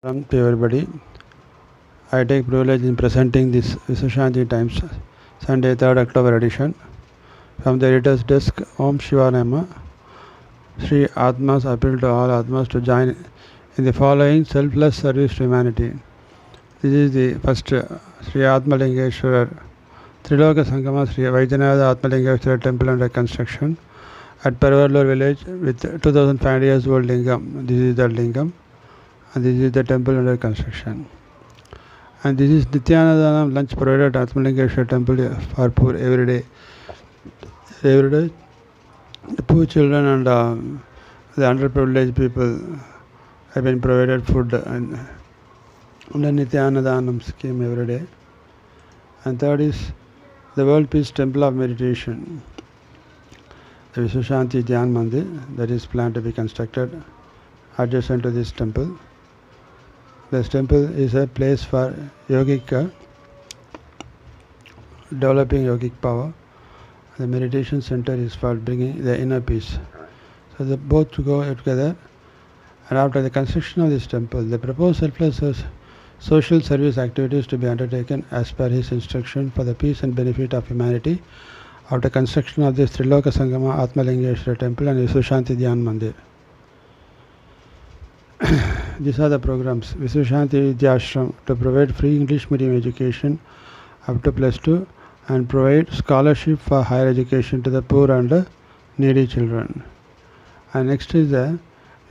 To everybody. I take privilege in presenting this Vishwashanti Times Sunday 3rd October edition. From the editor's desk, Om Shivanama, Sri Atmas appeal to all Atmas to join in the following selfless service to humanity. This is the first Sri Atmalingeshwara Triloka Sangama Sri Vaidyanath Atmalingeshwara temple under construction at Paravalur village with 2500 years old lingam. This is the lingam and this is the temple under construction. And this is Nityanandanam lunch provided at Atmalingeshwara temple for poor every day. Every day, the poor children and the underprivileged people have been provided food and under Nityanandanam scheme every day. And third is the World Peace Temple of Meditation, the Vishwashanti Dhyan Mandir, that is planned to be constructed adjacent to this temple. This temple is a place for yogic, developing yogic power. The meditation center is for bringing the inner peace. So they both go together. And after the construction of this temple, they propose selfless social service activities to be undertaken as per his instruction for the peace and benefit of humanity after construction of this Triloka Sangama Atmalingeshwara temple and Vishwashanti Dhyan Mandir. These are the programs. Vishwashanti Vidyashram to provide free English medium education up to +2 and provide scholarship for higher education to the poor and needy children. And next is the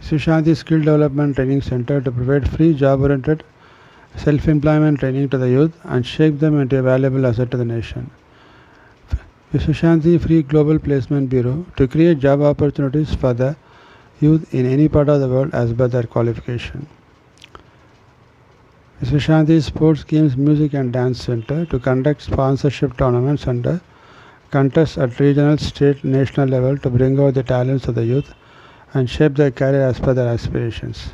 Vishwashanti Skill Development Training Center to provide free job-oriented self-employment training to the youth and shape them into a valuable asset to the nation. Vishwashanti Free Global Placement Bureau to create job opportunities for the youth in any part of the world as per their qualification. Vishwashanti Sports Games Music and Dance Center to conduct sponsorship tournaments and contests at regional, state, national level to bring out the talents of the youth and shape their career as per their aspirations.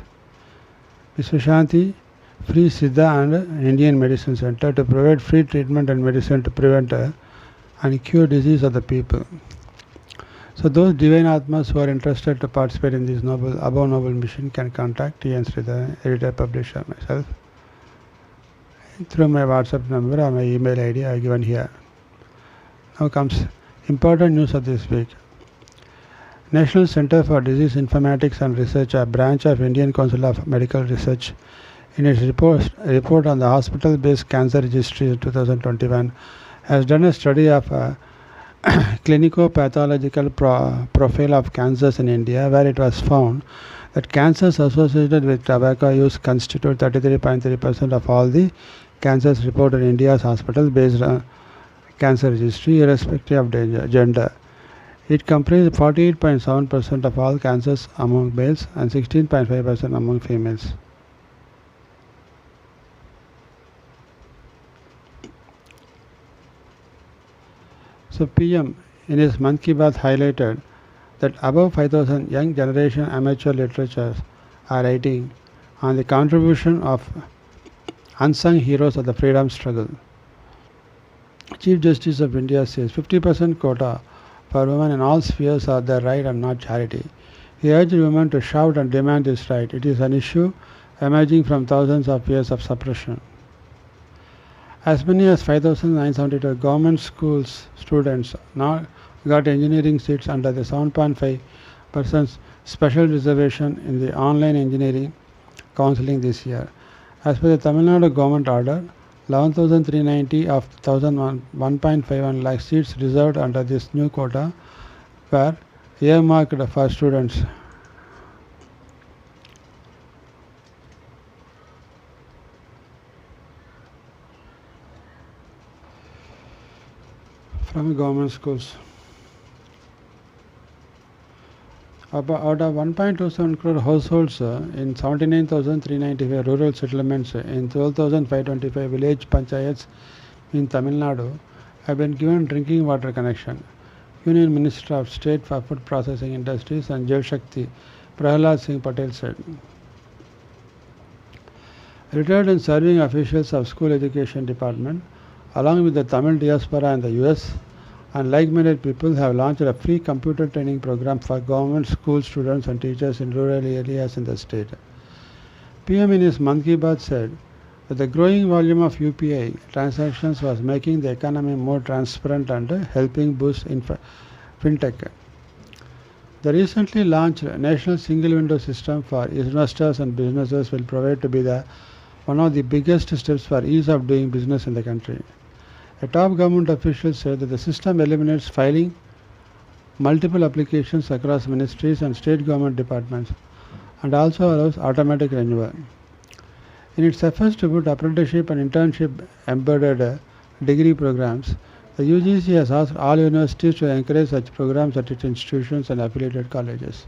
Vishwashanti Free Siddha and Indian Medicine Center to provide free treatment and medicine to prevent and cure disease of the people. So those divine Atmas who are interested to participate in this above noble mission can contact T.N. Sridhar, editor, publisher, myself, through my WhatsApp number or my email ID I have given here. Now comes important news of this week. National Center for Disease Informatics and Research, a branch of Indian Council of Medical Research, in its report on the hospital-based cancer registry in 2021, has done a study of clinico-pathological profile of cancers in India, where it was found that cancers associated with tobacco use constitute 33.3% of all the cancers reported in India's hospital based on cancer registry, irrespective of gender. It comprises 48.7% of all cancers among males and 16.5% among females. So PM in his Mann Ki Baat highlighted that above 5,000 young generation amateur literatures are writing on the contribution of unsung heroes of the freedom struggle. Chief Justice of India says 50% quota for women in all spheres are their right and not charity. He urged women to shout and demand this right. It is an issue emerging from thousands of years of suppression. As many as 5,972 government schools students now got engineering seats under the 7.5% special reservation in the online engineering counseling this year. As per the Tamil Nadu government order, 11,390 of 1.51 lakh seats reserved under this new quota were earmarked for students. From government schools. Out of 1.27 crore households in 79,395 rural settlements in 12,525 village panchayats in Tamil Nadu have been given drinking water connection. Union Minister of State for Food Processing Industries and Jal Shakti Prahalad Singh Patel said. Retired and serving officials of School Education Department, along with the Tamil diaspora in the US, and like-minded people have launched a free computer training program for government school students and teachers in rural areas in the state. PM in his Mann Ki Baat said that the growing volume of UPI transactions was making the economy more transparent and helping boost fintech. The recently launched National Single Window System for investors and businesses will provide to be one of the biggest steps for ease of doing business in the country. A top government official said that the system eliminates filing multiple applications across ministries and state government departments and also allows automatic renewal. In its efforts to put apprenticeship and internship embedded degree programs, the UGC has asked all universities to encourage such programs at its institutions and affiliated colleges.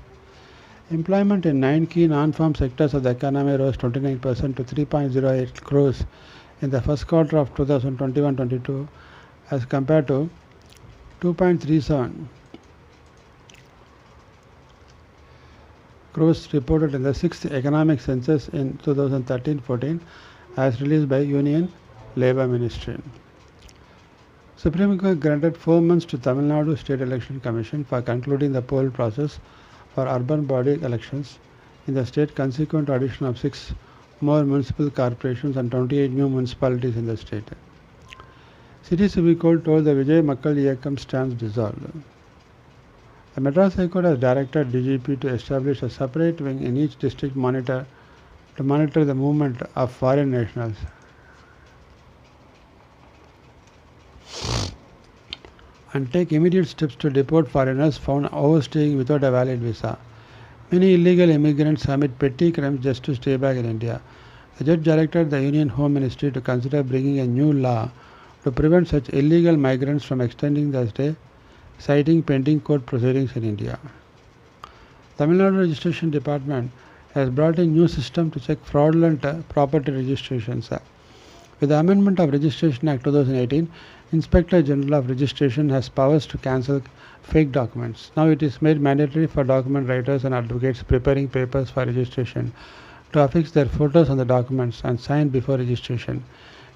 Employment in 9 key non-farm sectors of the economy rose 29% to 3.08 crores in the first quarter of 2021-22 as compared to 2.37 crores reported in the 6th economic census in 2013-14 as released by Union Labour Ministry. Supreme Court granted 4 months to Tamil Nadu State Election Commission for concluding the poll process for urban body elections in the state consequent to addition of 6 more municipal corporations and 28 new municipalities in the state. City Civil Court told the Vijay Makkal Iyakam stands dissolved. The Madras High Court has directed DGP to establish a separate wing in each district to monitor the movement of foreign nationals. And take immediate steps to deport foreigners found overstaying without a valid visa. Many illegal immigrants commit petty crimes just to stay back in India. The judge directed the Union Home Ministry to consider bringing a new law to prevent such illegal migrants from extending their stay, citing pending court proceedings in India. Tamil Nadu Registration Department has brought a new system to check fraudulent property registrations. With the amendment of Registration Act 2018, Inspector General of Registration has powers to cancel fake documents. Now it is made mandatory for document writers and advocates preparing papers for registration to affix their photos on the documents and sign before registration.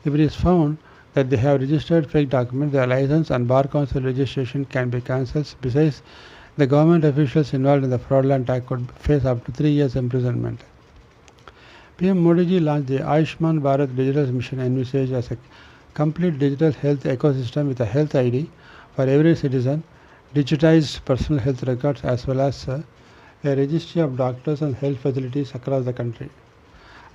If it is found that they have registered fake documents, their license and Bar Council registration can be cancelled. Besides, the government officials involved in the fraudulent act could face up to 3 years imprisonment. PM Modi ji launched the Ayushman Bharat Digital Mission envisaged as a complete digital health ecosystem with a health ID for every citizen, digitized personal health records as well as a registry of doctors and health facilities across the country.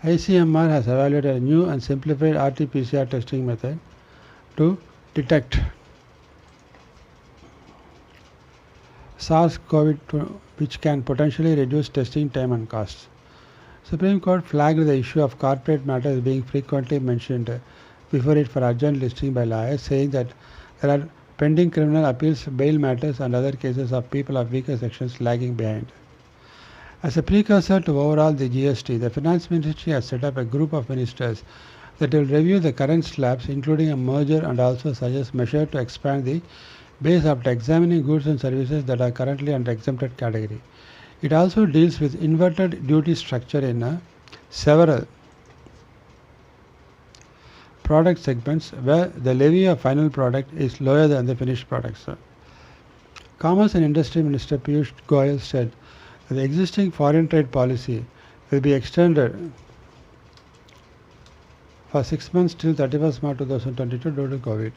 ICMR has evaluated a new and simplified RT-PCR testing method to detect SARS-CoV-2, which can potentially reduce testing time and costs. Supreme Court flagged the issue of corporate matters being frequently mentioned before it for urgent listing by lawyers, saying that there are pending criminal appeals, bail matters and other cases of people of weaker sections lagging behind. As a precursor to overall the GST, the Finance Ministry has set up a group of ministers that will review the current slabs, including a merger, and also suggest measures to expand the base after examining goods and services that are currently under exempted category. It also deals with inverted duty structure in several product segments where the levy of final product is lower than the finished products. Commerce and Industry Minister Piyush Goyal said that the existing foreign trade policy will be extended for 6 months till 31st March 2022 due to COVID.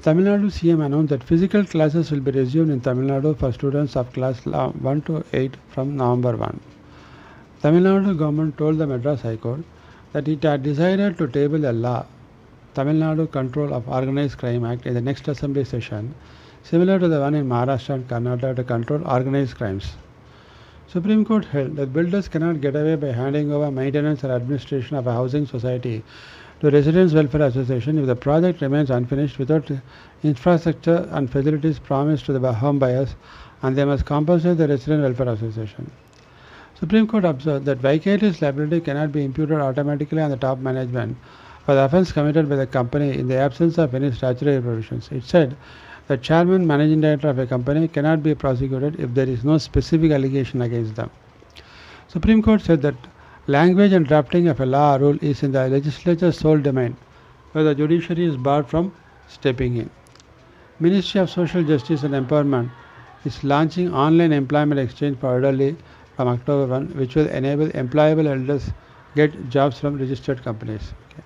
Tamil Nadu CM announced that physical classes will be resumed in Tamil Nadu for students of class 1 to 8 from November 1. Tamil Nadu government told the Madras High Court that it had decided to table a law, Tamil Nadu Control of Organised Crime Act, in the next assembly session, similar to the one in Maharashtra and Karnataka to control organized crimes. Supreme Court held that builders cannot get away by handing over maintenance and administration of a housing society to Residents Welfare Association if the project remains unfinished without infrastructure and facilities promised to the home buyers, and they must compensate the Resident Welfare Association. Supreme Court observed that vicarious liability cannot be imputed automatically on the top management for the offence committed by the company in the absence of any statutory provisions. It said the chairman, managing director of a company cannot be prosecuted if there is no specific allegation against them. Supreme Court said that language and drafting of a law or rule is in the legislature's sole domain, where the judiciary is barred from stepping in. Ministry of Social Justice and Empowerment is launching online employment exchange for elderly from October 1, which will enable employable elders get jobs from registered companies. Okay.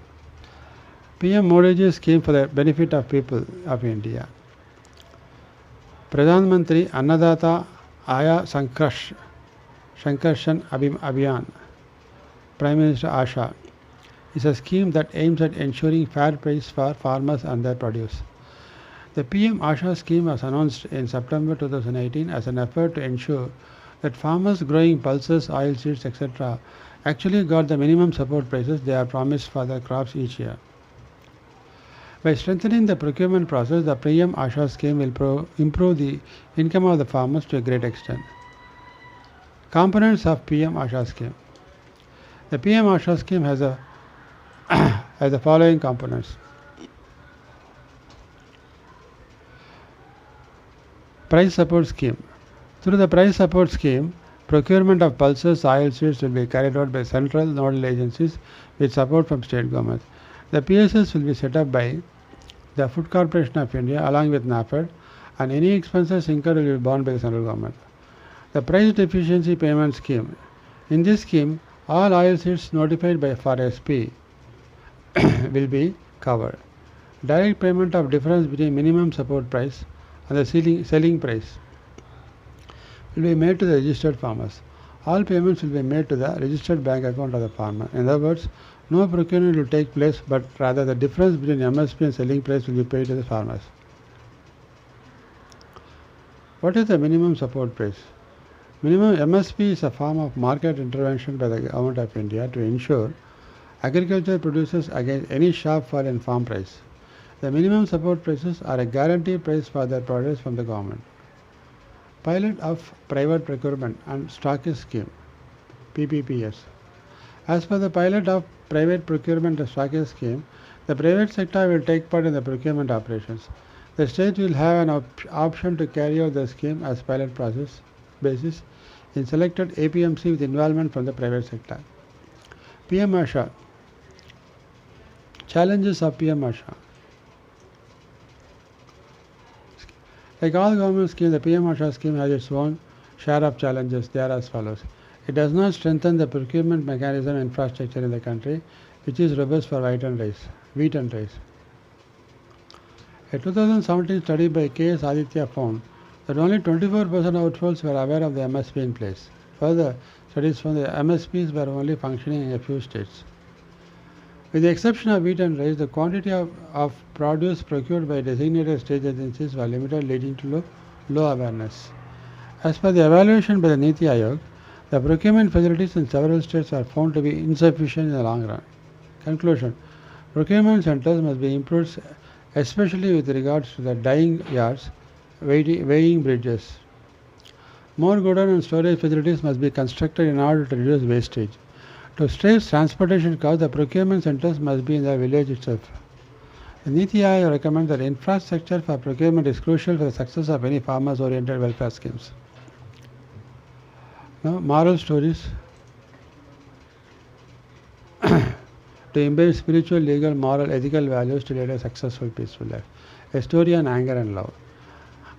PM Modi scheme for the benefit of people of India. Pradhan Mantri Annadata Aya Sankarshan Abhiyan, Prime Minister Asha, is a scheme that aims at ensuring fair price for farmers and their produce. The PM Asha scheme was announced in September 2018 as an effort to ensure that farmers growing pulses, oilseeds, etc. actually got the minimum support prices they are promised for their crops each year. By strengthening the procurement process, the PM Asha scheme will improve the income of the farmers to a great extent. Components of PM Asha scheme. The PM Asha scheme has the following components. Price support scheme. Through the price support scheme, procurement of pulses, oilseeds will be carried out by central nodal agencies with support from state governments. The PSS will be set up by the Food Corporation of India along with NAFED, and any expenses incurred will be borne by the central government. The price deficiency payment scheme. In this scheme, all oilseeds notified for SP will be covered. Direct payment of difference between minimum support price and the selling price will be made to the registered farmers. All payments will be made to the registered bank account of the farmer. In other words, no procurement will take place, but rather the difference between MSP and selling price will be paid to the farmers. What is the minimum support price? Minimum MSP is a form of market intervention by the Government of India to ensure agriculture produces against any sharp fall in farm price. The minimum support prices are a guaranteed price for their products from the government. Pilot of Private Procurement and Stockist Scheme, PPPS. As per the pilot of Private Procurement and Stockist Scheme, the private sector will take part in the procurement operations. The state will have an option to carry out the scheme as pilot process basis in selected APMC with involvement from the private sector. PM Asha. Challenges of PM Asha. Like all government schemes, the PM Asha scheme has its own share of challenges. They are as follows. It does not strengthen the procurement mechanism infrastructure in the country, which is robust for wheat and rice. A 2017 study by K.S. Aditya found that only 24% of households were aware of the MSP in place. Further, studies found that MSPs were only functioning in a few states. With the exception of wheat and rice, the quantity of produce procured by designated state agencies was limited, leading to low awareness. As per the evaluation by the Niti Aayog, the procurement facilities in several states are found to be insufficient in the long run. Conclusion. Procurement centers must be improved, especially with regards to the dyeing yards, weighing bridges. More godown and storage facilities must be constructed in order to reduce wastage. To save transportation costs, the procurement centers must be in the village itself. The Niti Aayog recommends that infrastructure for procurement is crucial for the success of any farmers-oriented welfare schemes. Now, moral stories. To imbibe spiritual, legal, moral, ethical values to lead a successful, peaceful life. A story on anger and love.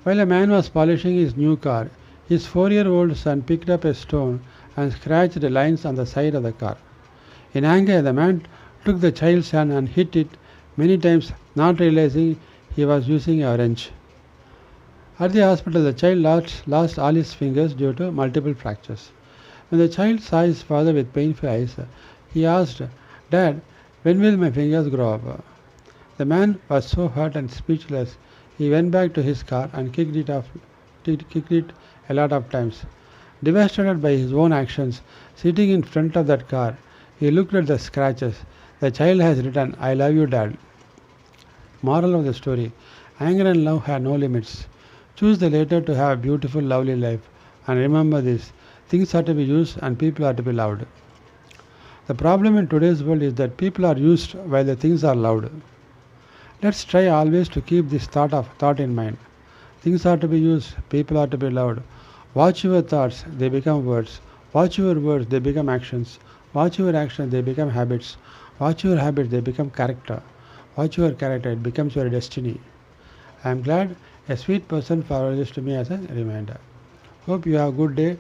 While a man was polishing his new car, his 4-year-old son picked up a stone and scratched the lines on the side of the car. In anger, the man took the child's hand and hit it many times, not realizing he was using a wrench. At the hospital, the child lost all his fingers due to multiple fractures. When the child saw his father with painful eyes, he asked, "Dad, when will my fingers grow up?" The man was so hurt and speechless, he went back to his car and kicked it a lot of times. Devastated by his own actions, sitting in front of that car, he looked at the scratches. The child has written, "I love you, Dad." Moral of the story. Anger and love have no limits. Choose the latter to have a beautiful, lovely life. And remember this, things are to be used and people are to be loved. The problem in today's world is that people are used while the things are loved. Let's try always to keep this thought in mind. Things are to be used, people are to be loved. Watch your thoughts, they become words. Watch your words, they become actions. Watch your actions, they become habits. Watch your habits, they become character. Watch your character, it becomes your destiny. I am glad a sweet person forwarded this to me as a reminder. Hope you have a good day.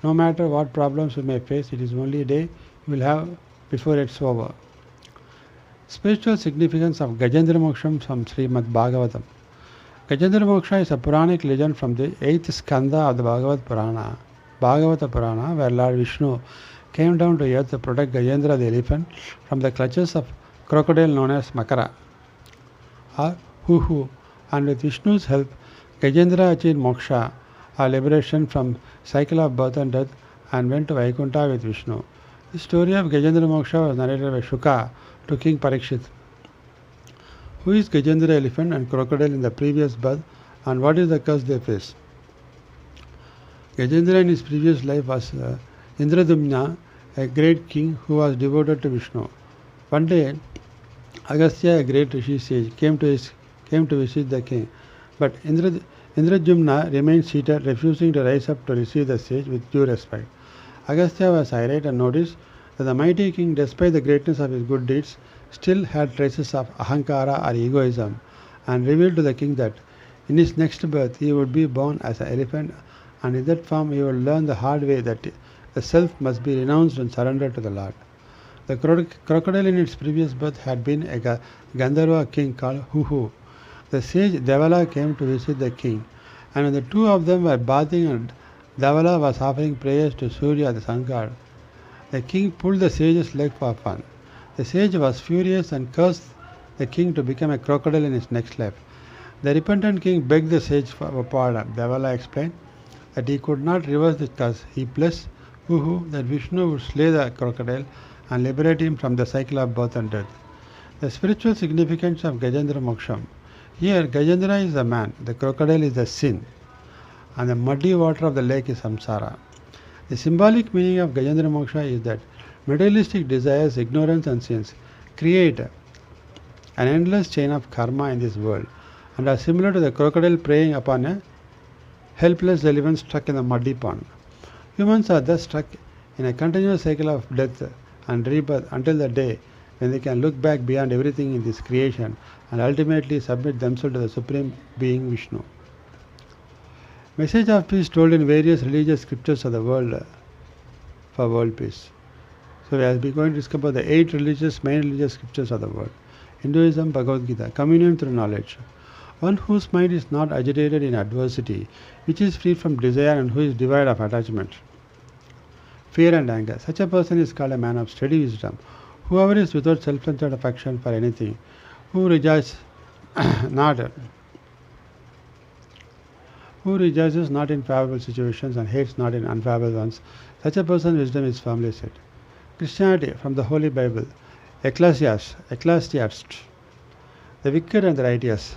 No matter what problems you may face, it is only a day you will have before it's over. Spiritual significance of Gajendra Moksham from Srimad Bhagavatam. Gajendra Moksha is a Puranic legend from the 8th skanda of the Bhagavata Purana, where Lord Vishnu came down to earth to protect Gajendra the elephant from the clutches of crocodile known as Makara or Huhu, and with Vishnu's help, Gajendra achieved moksha or liberation from cycle of birth and death and went to Vaikuntha with Vishnu. The story of Gajendra Moksha was narrated by Shuka to King Parikshit. Who is Gajendra elephant and crocodile in the previous birth, and what is the curse they face? Gajendra in his previous life was Indradumna, a great king who was devoted to Vishnu. One day, Agastya, a great rishi sage, came to visit the king, but Indradyumna remained seated, refusing to rise up to receive the sage with due respect. Agastya was irate and noticed that the mighty king, despite the greatness of his good deeds, still had traces of ahankara or egoism, and revealed to the king that in his next birth he would be born as an elephant, and in that form he would learn the hard way that the self must be renounced and surrendered to the Lord. The crocodile in its previous birth had been a Gandharva king called Huhu. The sage Devala came to visit the king, and when the two of them were bathing and Devala was offering prayers to Surya, the sun god, the king pulled the sage's leg for fun. The sage was furious and cursed the king to become a crocodile in his next life. The repentant king begged the sage for pardon. Devala explained that he could not reverse the curse. He blessed Huhu that Vishnu would slay the crocodile and liberate him from the cycle of birth and death. The spiritual significance of Gajendra Moksham. Here, Gajendra is the man, the crocodile is the sin, and the muddy water of the lake is samsara. The symbolic meaning of Gajendra Moksha is that materialistic desires, ignorance and sins create an endless chain of karma in this world and are similar to the crocodile preying upon a helpless elephant stuck in a muddy pond. Humans are thus stuck in a continuous cycle of death and rebirth until the day when they can look back beyond everything in this creation and ultimately submit themselves to the Supreme Being Vishnu. Message of peace told in various religious scriptures of the world for world peace. So we are going to discover the 8 main religious scriptures of the world. Hinduism, Bhagavad Gita, communion through knowledge. One whose mind is not agitated in adversity, which is free from desire and who is devoid of attachment, fear and anger. Such a person is called a man of steady wisdom. Whoever is without self-centered affection for anything, who rejoices not in favorable situations and hates not in unfavorable ones, such a person's wisdom is firmly set. Christianity from the Holy Bible, Ecclesiastes, the wicked and the righteous.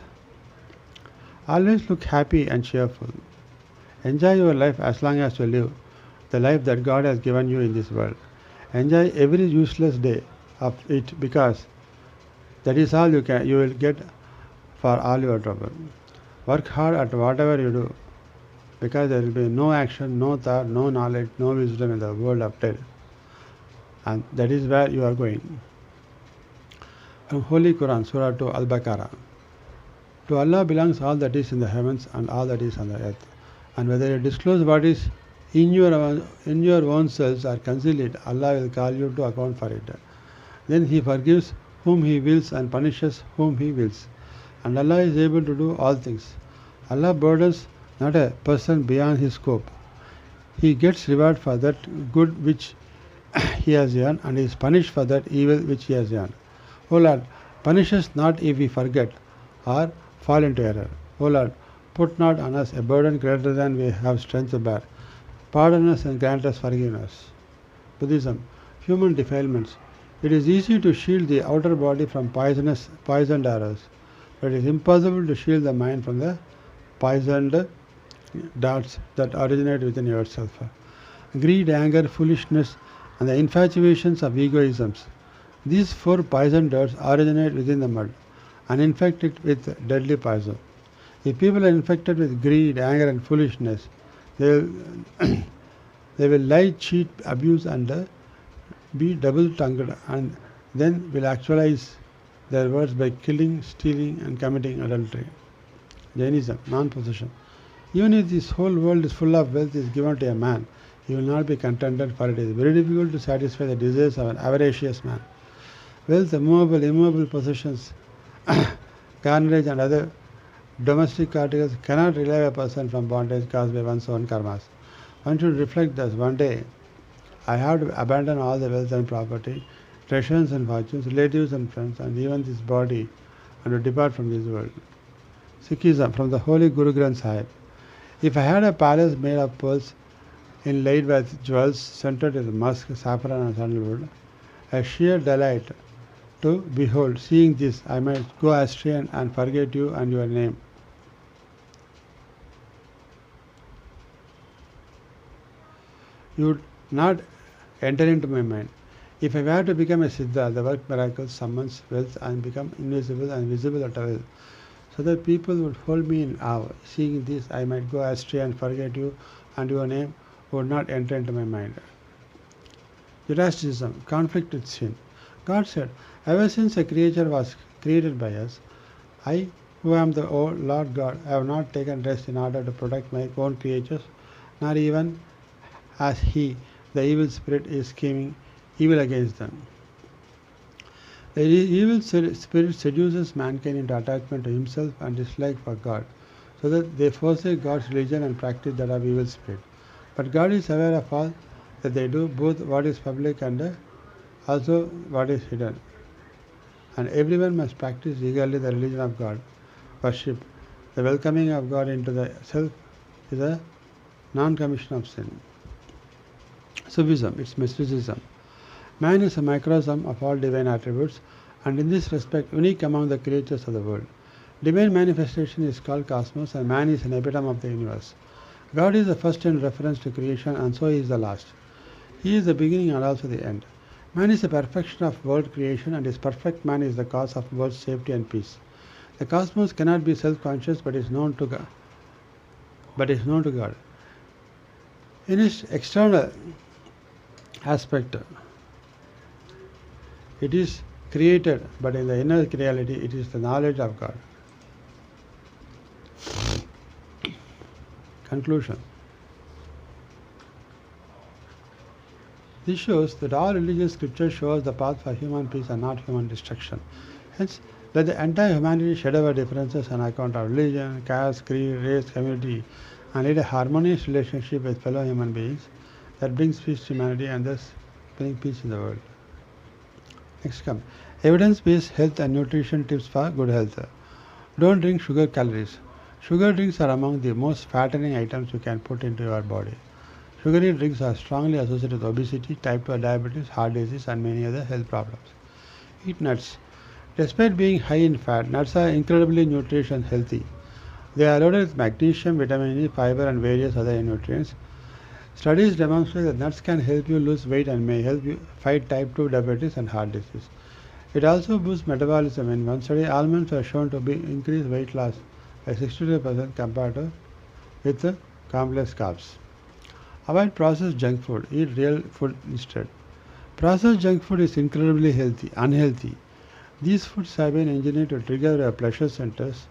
Always look happy and cheerful. Enjoy your life as long as you live, the life that God has given you in this world. Enjoy every useless day of it, because that is all you will get for all your trouble. Work hard at whatever you do, because there will be no action, no thought, no knowledge, no wisdom in the world of death. And that is where you are going. From Holy Quran, Surah 2, Al-Baqarah. To Allah belongs all that is in the heavens and all that is on the earth. And whether you disclose what is in your own selves or conceal it, Allah will call you to account for it. Then He forgives whom He wills and punishes whom He wills. And Allah is able to do all things. Allah burdens not a person beyond his scope. He gets reward for that good which he has earned, and is punished for that evil which he has earned. O Lord, punish us not if we forget or fall into error. O Lord, put not on us a burden greater than we have strength to bear. Pardon us and grant us forgiveness. Buddhism, human defilements. It is easy to shield the outer body from poisoned arrows, but it is impossible to shield the mind from the poisoned darts that originate within yourself. Greed, anger, foolishness, and the infatuations of egoisms. These 4 poison darts originate within the mud and infect it with deadly poison. If people are infected with greed, anger, and foolishness, they will lie, cheat, abuse, and be double-tongued, and then will actualize their words by killing, stealing, and committing adultery. Jainism, non-possession. Even if this whole world is full of wealth is given to a man, he will not be contented, for it is very difficult to satisfy the desires of an avaricious man. Wealth, movable, immovable possessions, garnerage and other domestic articles cannot relieve a person from bondage caused by one's own karmas. One should reflect thus: one day I have to abandon all the wealth and property, treasures and fortunes, relatives and friends, and even this body, and to depart from this world. Sikhism, from the Holy Guru Granth Sahib. If I had a palace made of pearls inlaid with jewels, scented with musk, saffron and sandalwood, a sheer delight to behold. Seeing this, I might go astray and forget you and your name. You would not enter into my mind. If I were to become a Siddha, the work miracles, summons wealth and become invisible and visible at will, so that people would hold me in awe. Seeing this, I might go astray and forget you, and your name would not enter into my mind. Zoroastrianism, conflict with sin. God said, ever since a creature was created by us, I, who am the Lord God, have not taken rest in order to protect my own creatures, nor even as he, the evil spirit, is scheming evil against them. The evil spirit seduces mankind into attachment to himself and dislike for God, so that they forsake God's religion and practice that of evil spirit. But God is aware of all that they do, both what is public and also what is hidden. And everyone must practice eagerly the religion of God. Worship, the welcoming of God into the self, is a non-commission of sin. Sufism, its mysticism. Man is a microcosm of all divine attributes, and in this respect unique among the creatures of the world. Divine manifestation is called cosmos, and man is an epitome of the universe. God is the first in reference to creation, and so he is the last. He is the beginning and also the end. Man is the perfection of world creation, and his perfect man is the cause of world's safety and peace. The cosmos cannot be self-conscious, but is known to God. In its external aspect, it is created, but in the inner reality, it is the knowledge of God. Conclusion. This shows that all religious scripture shows the path for human peace and not human destruction. Hence, let the entire humanity shed away differences on account of religion, caste, creed, race, community, and lead a harmonious relationship with fellow human beings that brings peace to humanity and thus bring peace in the world. Next come evidence-based health and nutrition tips for good health. Don't drink sugar calories. Sugar drinks are among the most fattening items you can put into your body. Sugary drinks are strongly associated with obesity, type 2 diabetes, heart disease, and many other health problems. Eat nuts. Despite being high in fat, nuts are incredibly nutritious and healthy. They are loaded with magnesium, vitamin E, fiber, and various other nutrients. Studies demonstrate that nuts can help you lose weight and may help you fight type 2 diabetes and heart disease. It also boosts metabolism. In one study, almonds were shown to increase weight loss by 62% compared to with complex carbs. Avoid processed junk food. Eat real food instead. Processed junk food is incredibly unhealthy. These foods have been engineered to trigger your pleasure centers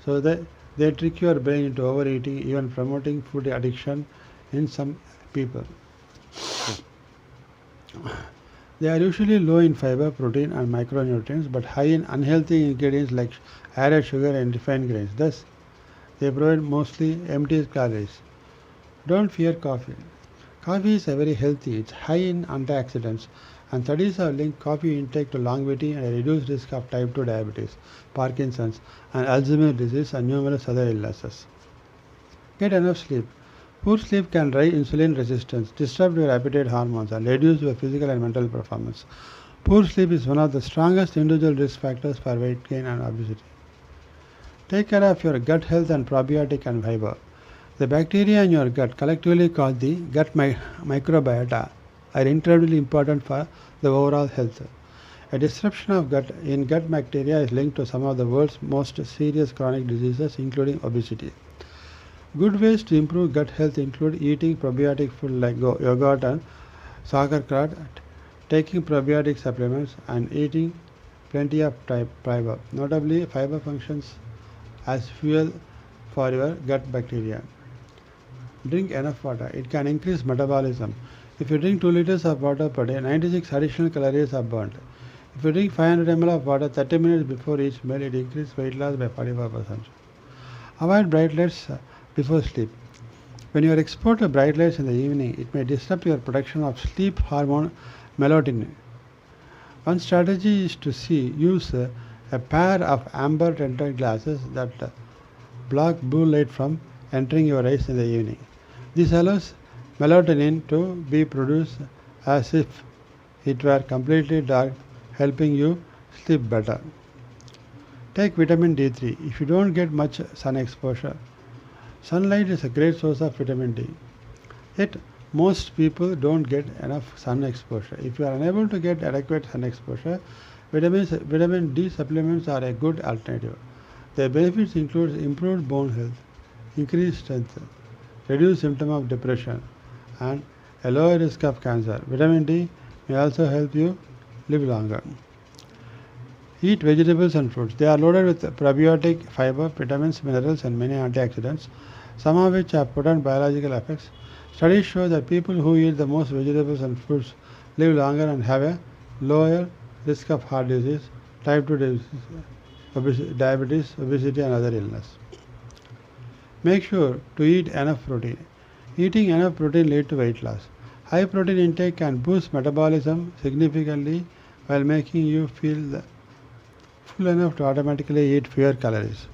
so that they trick your brain into overeating, even promoting food addiction in some people. They are usually low in fiber, protein, and micronutrients, but high in unhealthy ingredients like added sugar and refined grains. Thus, they provide mostly empty calories. Don't fear coffee. Coffee is very healthy. It's high in antioxidants, and studies have linked coffee intake to longevity and a reduced risk of type 2 diabetes, Parkinson's, and Alzheimer's disease, and numerous other illnesses. Get enough sleep. Poor sleep can drive insulin resistance, disrupt your appetite hormones, and reduce your physical and mental performance. Poor sleep is one of the strongest individual risk factors for weight gain and obesity. Take care of your gut health and probiotic and fiber. The bacteria in your gut, collectively called the gut microbiota, are incredibly important for the overall health. A disruption of gut bacteria is linked to some of the world's most serious chronic diseases, including obesity. Good ways to improve gut health include eating probiotic food like yogurt and sauerkraut, taking probiotic supplements, and eating plenty of fiber. Notably, fiber functions as fuel for your gut bacteria. Drink enough water. It can increase metabolism. If you drink 2 liters of water per day, 96 additional calories are burned. If you drink 500 ml of water 30 minutes before each meal, it increases weight loss by 45%. Avoid bright lights before sleep. When you are exposed to bright lights in the evening, it may disrupt your production of sleep hormone melatonin. One strategy is to use a pair of amber tinted glasses that block blue light from entering your eyes in the evening. This allows melatonin to be produced as if it were completely dark, helping you sleep better. Take vitamin D3. If you don't get much sun exposure, sunlight is a great source of vitamin D. Yet, most people don't get enough sun exposure. If you are unable to get adequate sun exposure, vitamin D supplements are a good alternative. Their benefits include improved bone health, increased strength, reduced symptoms of depression, and a lower risk of cancer. Vitamin D may also help you live longer. Eat vegetables and fruits. They are loaded with probiotic, fiber, vitamins, minerals, and many antioxidants, some of which have potent biological effects. Studies show that people who eat the most vegetables and fruits live longer and have a lower risk of heart disease, type 2 diabetes, obesity, and other illness. Make sure to eat enough protein. Eating enough protein leads to weight loss. High protein intake can boost metabolism significantly while making you feel full enough to automatically eat fewer calories.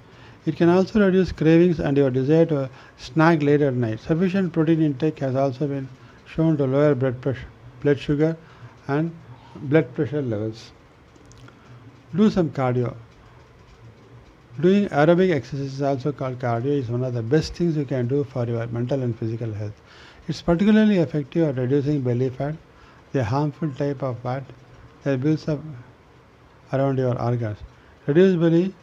It can also reduce cravings and your desire to snack late at night. Sufficient protein intake has also been shown to lower blood sugar and blood pressure levels. Do some cardio. Doing aerobic exercise, also called cardio, is one of the best things you can do for your mental and physical health. It's particularly effective at reducing belly fat, the harmful type of fat that builds up around your organs. Reduced belly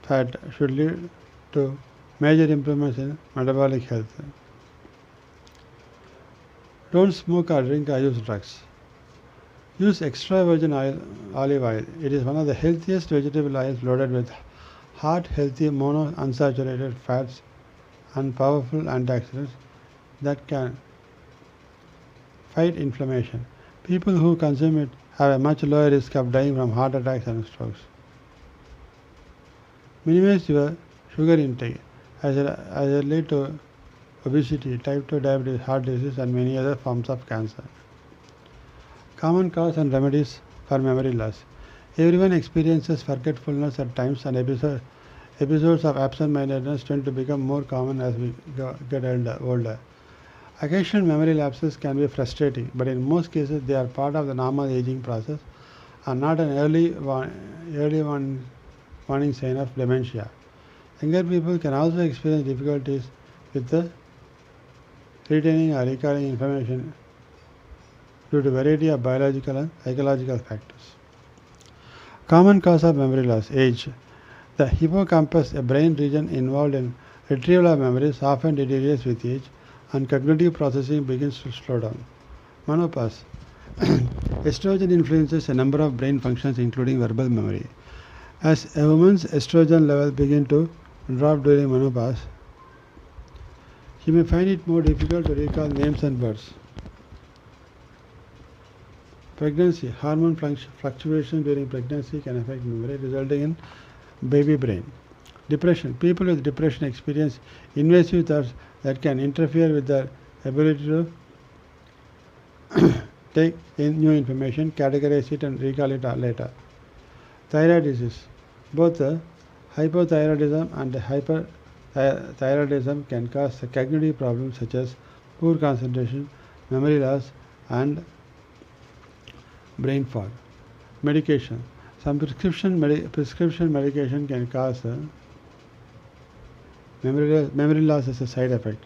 fat should lead to major improvements in metabolic health. Don't smoke or drink or use drugs. Use extra virgin olive oil. It is one of the healthiest vegetable oils, loaded with heart-healthy monounsaturated fats and powerful antioxidants that can fight inflammation. People who consume it have a much lower risk of dying from heart attacks and strokes. Minimize your sugar intake as it leads to obesity, type 2 diabetes, heart disease, and many other forms of cancer. Common cause and remedies for memory loss. Everyone experiences forgetfulness at times, and episodes of absent-mindedness tend to become more common as we get older. Occasional memory lapses can be frustrating, but in most cases they are part of the normal aging process and not an early warning sign of dementia. Younger people can also experience difficulties with the retaining or recalling information due to a variety of biological and psychological factors. Common cause of memory loss. Age. The hippocampus, a brain region involved in retrieval of memories, often deteriorates with age, and cognitive processing begins to slow down. Menopause. Estrogen influences a number of brain functions, including verbal memory. As a woman's estrogen level begins to drop during menopause, she may find it more difficult to recall names and words. Pregnancy. Hormone fluctuations during pregnancy can affect memory, resulting in baby brain. Depression. People with depression experience invasive thoughts that can interfere with their ability to take in new information, categorize it, and recall it later. Thyroid disease. Both the hypothyroidism and the hyperthyroidism can cause cognitive problems such as poor concentration, memory loss, and brain fog. Medication. Some prescription medication can cause memory loss as a side effect.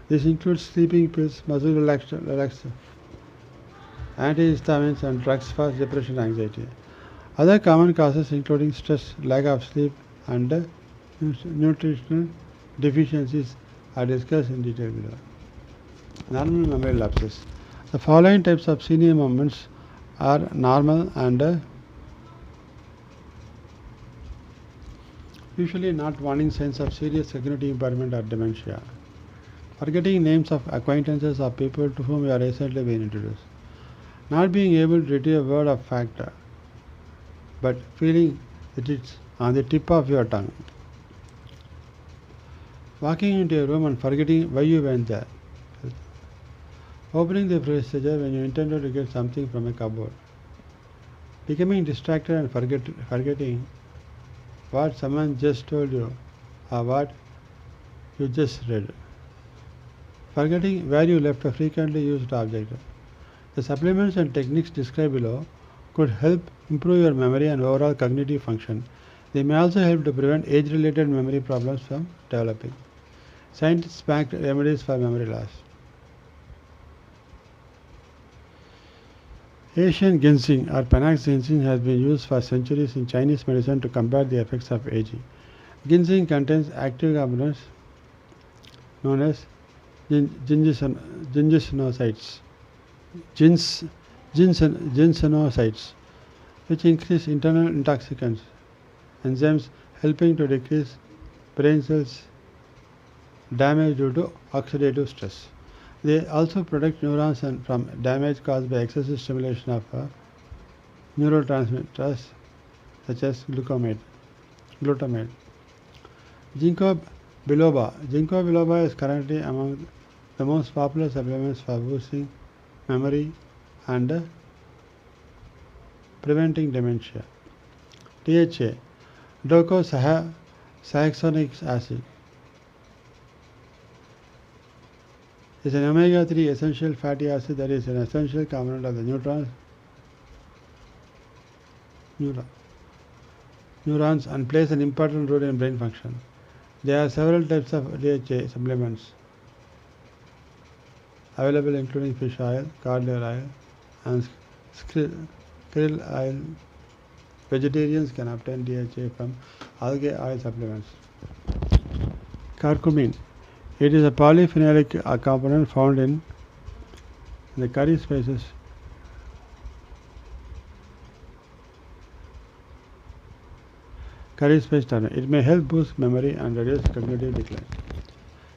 This includes sleeping pills, muscle relaxers, antihistamines, and drugs for depression and anxiety. Other common causes including stress, lack of sleep, and nutritional deficiencies are discussed in detail below. Normal memory lapses. The following types of senior moments are normal and usually not warning signs of serious cognitive impairment or dementia. Forgetting names of acquaintances or people to whom you are recently been introduced. Not being able to retrieve a word of fact, but feeling that it's on the tip of your tongue. Walking into a room and forgetting why you went there. Opening the refrigerator when you intended to get something from a cupboard. Becoming distracted and forgetting what someone just told you or what you just read. Forgetting where you left a frequently used object. The supplements and techniques described below could help improve your memory and overall cognitive function. They may also help to prevent age-related memory problems from developing. Science-backed remedies for memory loss. Asian ginseng or Panax ginseng has been used for centuries in Chinese medicine to combat the effects of aging. Ginseng contains active components known as ginsenosides, which increase internal intoxicants, enzymes helping to decrease brain cells damage due to oxidative stress. They also protect neurons from damage caused by excessive stimulation of neurotransmitters such as glutamate. Ginkgo biloba. Ginkgo biloba is currently among the most popular supplements for boosting memory and preventing dementia. DHA, docosahexaenoic acid, is an omega-3 essential fatty acid that is an essential component of the neurons and plays an important role in brain function. There are several types of DHA supplements available, including fish oil, cod liver oil, and krill oil. Vegetarians can obtain DHA from algae oil supplements. Curcumin. It is a polyphenolic component found in the curry spices. Curry spice turner. It may help boost memory and reduce cognitive decline.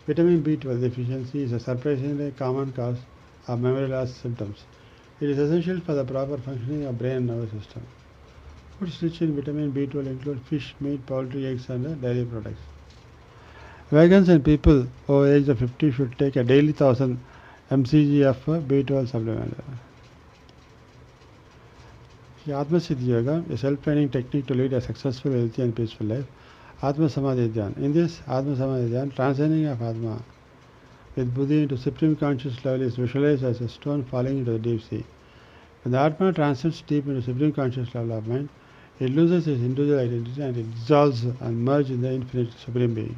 Vitamin B12 deficiency is a surprisingly common cause of memory loss symptoms. It is essential for the proper functioning of brain and nervous system. Foods rich in vitamin B12 include fish, meat, poultry, eggs, and dairy products. Vegans and people over the age of 50 should take a daily 1000 mcg of B12 supplement. Atma Siddhi Yoga, a self-training technique to lead a successful, healthy and peaceful life. Atma Samadhi Dhyan. In this Atma Samadhi Dhyan, transcending of Atma with Buddhi into supreme conscious level is visualized as a stone falling into the deep sea. When the Atma transcends deep into supreme conscious level of mind, it loses its individual identity and it dissolves and merges in the infinite supreme being.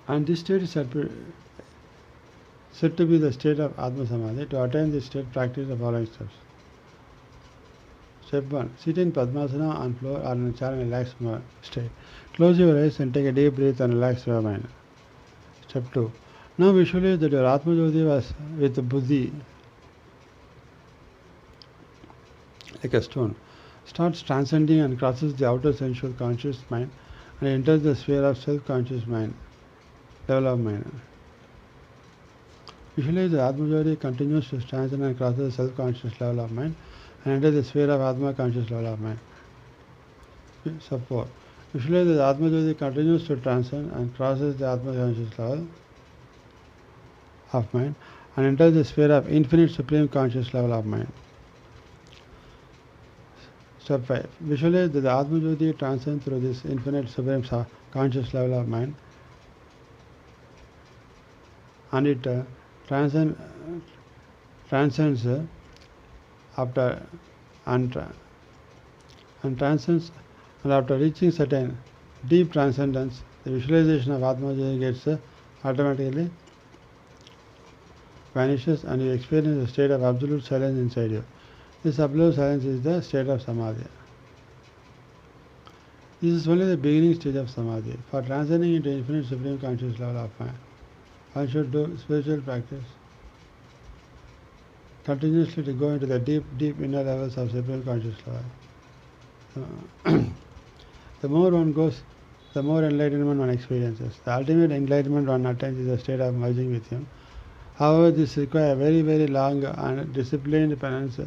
And this state is said to be the state of Atma Samadhi. To attain this state, practice the following steps. Step 1. Sit in Padmasana on floor or in a chair and relaxed state. Close your eyes and take a deep breath and relax your mind. Step 2. Now visualize that your Atma Jyoti was with the Buddhi like a stone. Starts transcending and crosses the outer sensual conscious mind and enters the sphere of self-conscious mind. Level of mind. Visualize the Atma Jyoti continues to transcend and crosses the self-conscious level of mind and enters the sphere of Atma conscious level of mind. Step 4. Visualize that the Atma Jyoti continues to transcend and crosses the Atma conscious level of mind and enters the sphere of infinite supreme conscious level of mind. Step 5. Visualize that the Atma Jyoti transcends through this infinite supreme conscious level of mind and it transcends after reaching certain deep transcendence, the visualization of Atma Jyoti gets automatically vanishes and you experience a state of absolute silence inside you. This absolute silence is the state of Samadhi. This is only the beginning stage of Samadhi. For transcending into infinite supreme conscious level of mind, one should do spiritual practice continuously to go into the deep inner levels of supreme conscious level. The more one goes the more enlightenment one experiences. The ultimate enlightenment one attains is a state of merging with Him. However, this requires a very, very long and disciplined penance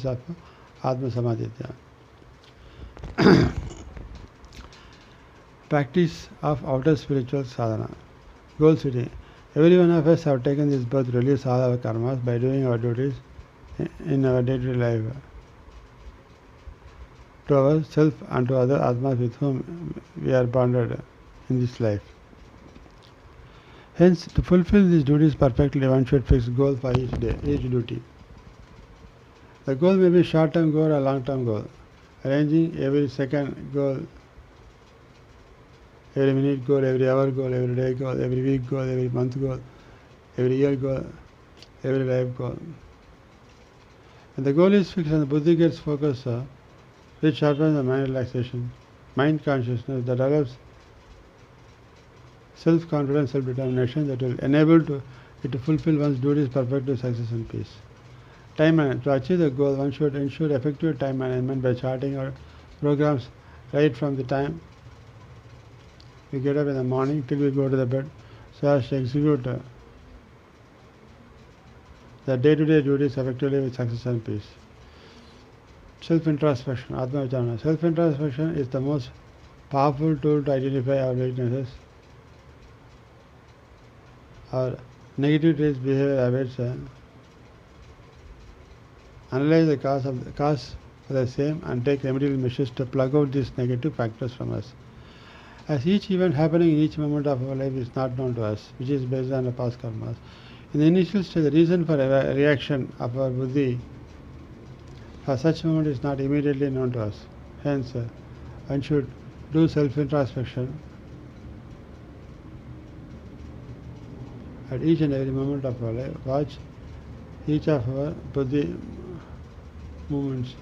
of Atma Samadhi. Practice of outer spiritual sadhana. Goal setting. Every one of us have taken this birth to release all our karmas by doing our duties in our day-to-day life to ourselves and to other Atmas with whom we are bonded in this life. Hence, to fulfill these duties perfectly, one should fix goal for each day, each duty. The goal may be short-term goal or long-term goal. Arranging every second goal, every minute goal, every hour goal, every day goal, every week goal, every month goal, every year goal, every life goal. When the goal is fixed and the buddhi gets focused, which happens the mind relaxation, mind consciousness that develops self-confidence, self-determination that will enable it to fulfill one's duties perfectly, success and peace. Time management. To achieve the goal, one should ensure effective time management by charting our programs right from the time we get up in the morning till we go to the bed, so as to execute the day-to-day duties effectively with success and peace. Self-introspection, Atma Vicharana. Self-introspection is the most powerful tool to identify our weaknesses, our negative traits, behavior, habits, analyze the cause of the same and take remedial measures to plug out these negative factors from us. As each event happening in each moment of our life is not known to us, which is based on the past karmas. In the initial stage, the reason for a reaction of our buddhi for such moment is not immediately known to us. Hence, one should do self-introspection at each and every moment of our life. Watch each of our buddhi movements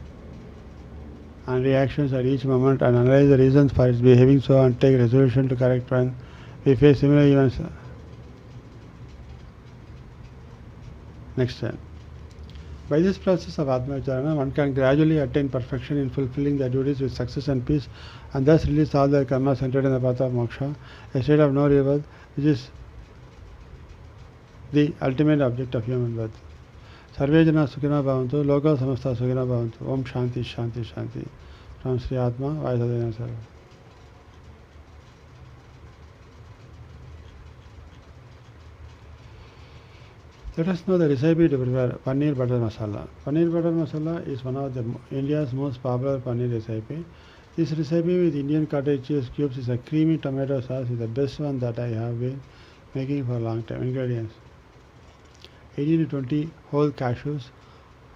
and reactions at each moment and analyze the reasons for its behaving so and take resolution to correct when we face similar events next time. By this process of Atma Vicharana, one can gradually attain perfection in fulfilling their duties with success and peace and thus release all their karma centered in the path of moksha, a state of no rebirth, which is the ultimate object of human birth. Sarve Jana Sukhina Bhavantu, Loka Samasta Sukhina Bhavantu. Om Shanti Shanti Shanti. From Sri Atma, Vaisudena Sarva. Let us know the recipe to prepare paneer butter masala. Paneer butter masala is one of the India's most popular paneer recipe. This recipe with Indian cottage cheese cubes is a creamy tomato sauce is the best one that I have been making for a long time. Ingredients: 18 to 20 whole cashews,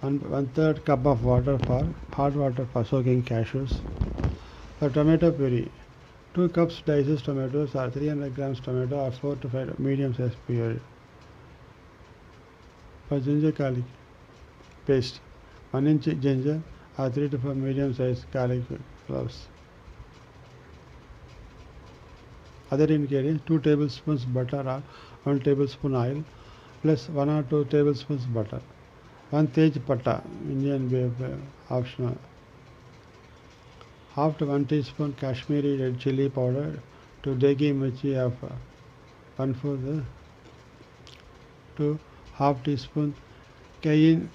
1/3 cup of water for hot water for soaking cashews. For tomato puree, 2 cups diced tomatoes or 300 grams tomato or 4 to 5 medium sized puree. For ginger garlic paste, 1 inch ginger or 3 to 4 medium sized garlic cloves. Other ingredients: 2 tablespoons butter or 1 tablespoon oil plus 1 or 2 tablespoons butter. 1 tej patta, Indian optional. Half to 1 teaspoon Kashmiri red chili powder, to degi mirchi of 1/4, to half teaspoon cayenne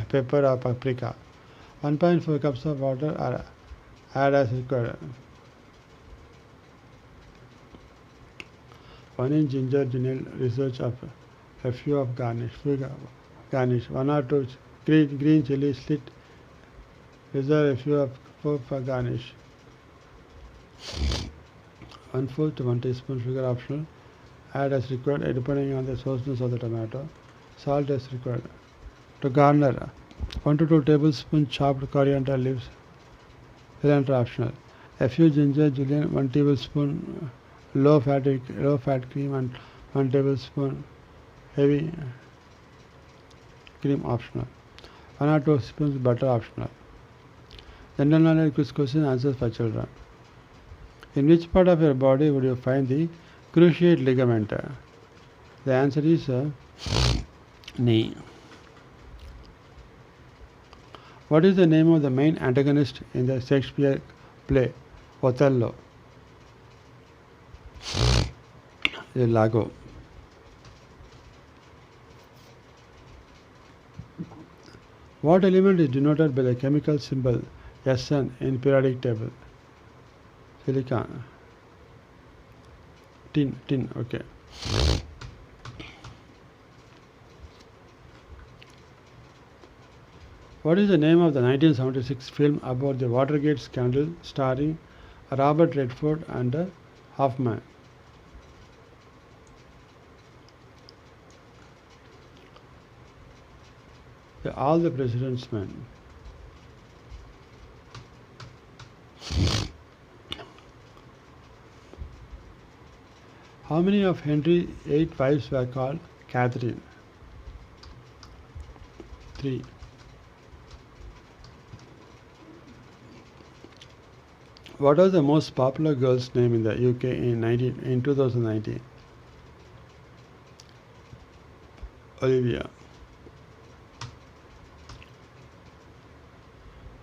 pepper or paprika. 1.4 cups of water are add as required. 1 inch ginger research of a few of garnish. 1 or 2 green chili slit. Reserve a few of 4 for garnish. 1/4 to 1 teaspoon sugar optional. Add as required depending on the sourceness of the tomato. Salt as required. To garner, 1 to 2 tablespoons chopped coriander leaves. Cilantro optional. A few ginger, julienne, 1 tablespoon low fat cream and 1 tablespoon heavy cream optional. 1 or 2 spoons butter optional. General knowledge quiz question answers for children. In which part of your body would you find the cruciate ligament? The answer is knee. What is the name of the main antagonist in the Shakespeare play Othello, Lago. What element is denoted by the chemical symbol Sn in periodic table? Silicon. Tin, okay. What is the name of the 1976 film about the Watergate scandal starring Robert Redford and Hoffman? All the President's Men. How many of Henry's 8 wives were called Catherine? 3. What was the most popular girl's name in the UK in 2019? Olivia.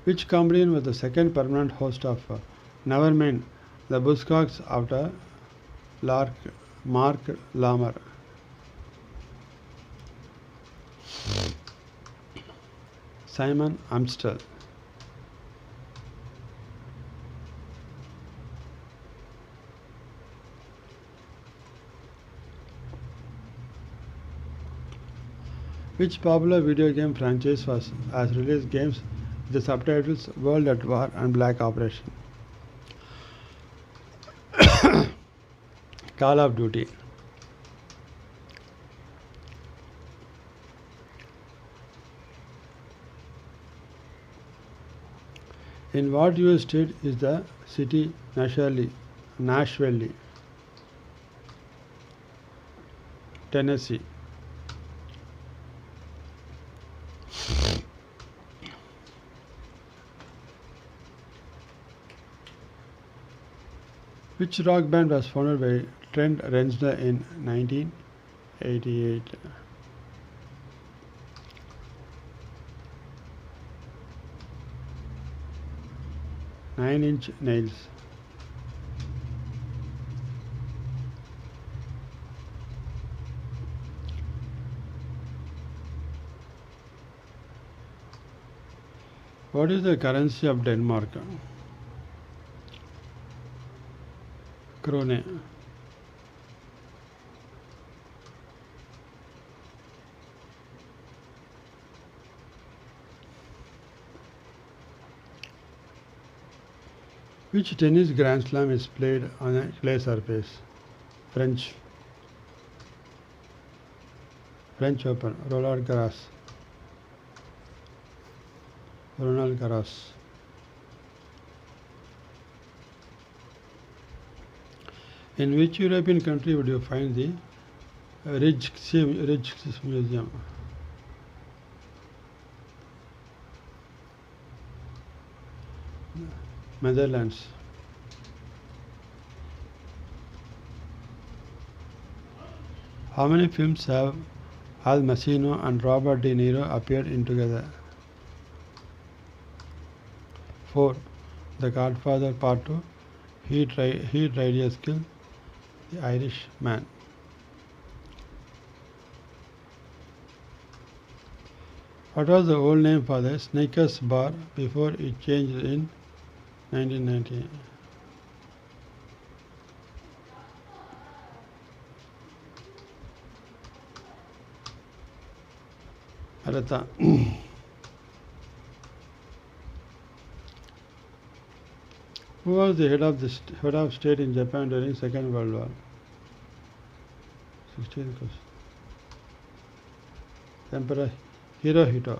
Which comedian was the second permanent host of Nevermind the Buzzcocks after Mark Lammer? Simon Amstel. Which popular video game franchise has released games with the subtitles World at War and Black Operation? Call of Duty. In what US state is the city Nashville? Tennessee. Which rock band was founded by Trent Reznor in 1988? Nine Inch Nails. What is the currency of Denmark? Krone. Which tennis Grand Slam is played on a clay surface? French Open. Roland Garros. In which European country would you find the Rijksmuseum? Netherlands. How many films have Al Pacino and Robert De Niro appeared in together? 4. The Godfather Part 2. Heat Radius Kill. The Irishman. What was the old name for the Snickers bar before it changed in 1990? Arata. Who was the head of state in Japan during Second World War? 16th question. Emperor Hirohito.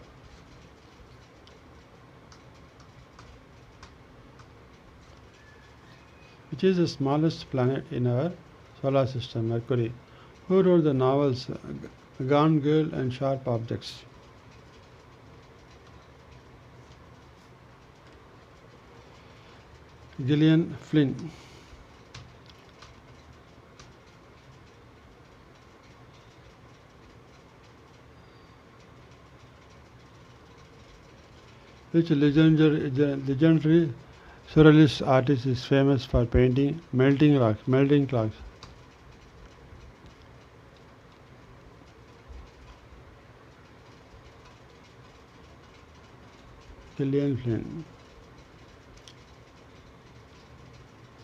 Which is the smallest planet in our solar system? Mercury. Who wrote the novels Gone Girl and Sharp Objects? Gillian Flynn. Which legendary Surrealist artist is famous for painting melting clocks. Gillian Flynn.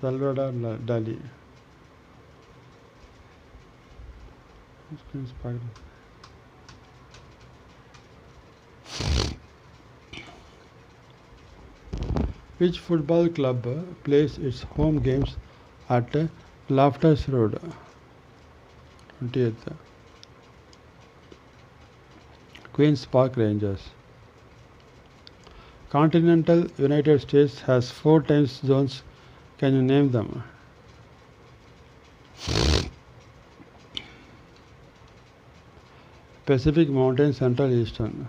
Salvador Dali. Which football club plays its home games at Lafters Road? 20th. Queen's Park Rangers. Continental United States has 4 time zones. Can you name them? Pacific Mountain, Central, Eastern.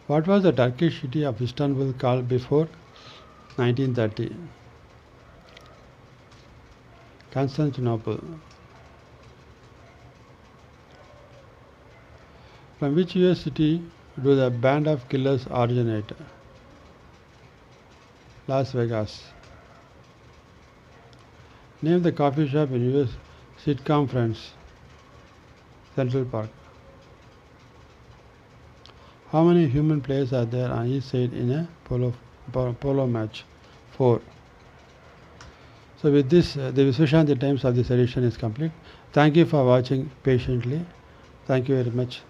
What was the Turkish city of Istanbul called before 1930? Constantinople. From which US city do the Band of Killers originate? Las Vegas. Name the coffee shop in US sitcom Friends. Central Park. How many human players are there on each side in a polo match? 4. So with this, the Visvashanti Times of this edition is complete. Thank you for watching patiently. Thank you very much.